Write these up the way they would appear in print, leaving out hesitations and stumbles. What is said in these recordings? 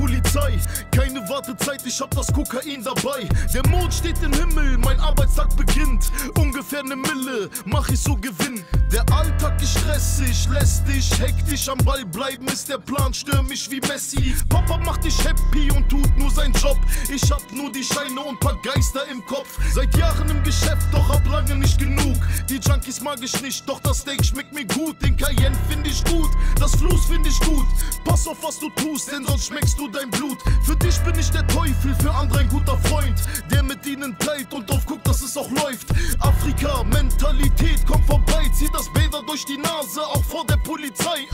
Polizei. Keine Wartezeit, ich hab das Kokain dabei. Der Mond steht im Himmel, mein Arbeitstag beginnt. Ungefähr eine Mille, mach ich so Gewinn. Der Alltag ist stressig, lästig, hektisch. Am Ball bleiben ist der Plan, stürmisch wie Messi. Papa macht dich happy und tut nur seinen Job. Ich hab nur die Scheine und paar Geister im Kopf. Seit Jahren im Geschäft, doch hab lange nicht genug. Die Junkies mag ich nicht, doch das Steak schmeckt mir gut. Den Cayenne find ich gut, das Fluss find ich gut. Pass auf, was du tust, denn sonst schmeckst du dein Blut. Für dich bin ich der Teufel, für andere ein guter Freund, der mit ihnen teilt und drauf guckt, dass es auch läuft. Afrika, Mentalität, komm vorbei, zieh das Bäder durch die Nase, auch vor der Polizei.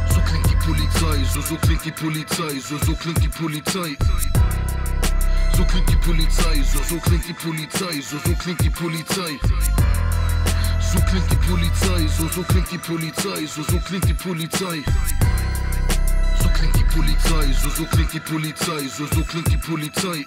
So klingt die Polizei, so klingt die Polizei, so klingt die Polizei. So klingt die Polizei, so klingt die Polizei, so klingt die Polizei. So klingt die Polizei, so klingt die Polizei, so klingt die Polizei. So klingt die Polizei, so klingt die Polizei, so klingt die Polizei.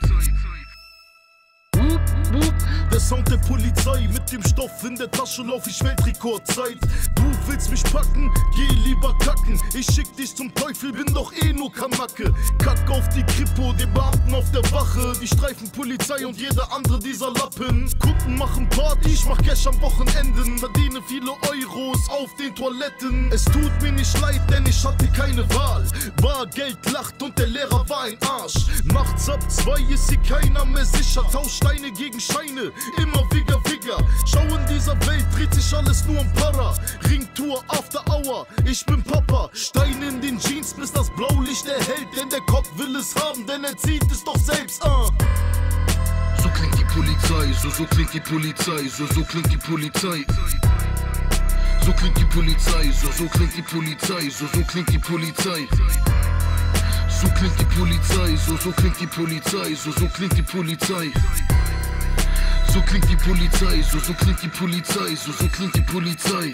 Der Sound der Polizei, mit dem Stoff in der Tasche lauf ich Weltrekordzeit. Du willst mich packen, geh lieber kacken. Ich schick dich zum Teufel, bin doch eh nur Kamacke. Kack auf die Kripo, die Beamten auf der Wache, die Streifenpolizei und jeder andere dieser Lappen. Kunden machen Party, ich mach Cash am Wochenenden, verdiene viele Euros auf den Toiletten. Es tut mir nicht leid, denn ich hatte keine Wahl. Bargeld lacht und der Lehrer war ein Arsch. Nachts ab 2 ist hier keiner mehr sicher, tausch Steine gegen Scheine. Immer Wigger. Schau, in dieser Welt dreht sich alles nur um Para. Ringtour, After Hour, ich bin Papa. Steine in den Jeans, bis das Blaulicht erhält. Denn der Kopf will es haben, denn er zieht es doch selbst. So klingt die Polizei, so klingt die Polizei, so klingt die Polizei. So klingt die Polizei, so klingt die Polizei, so klingt die Polizei. So klingt die Polizei, so klingt die Polizei, so klingt die Polizei. So klingt die Polizei, so klingt die Polizei, so klingt die Polizei.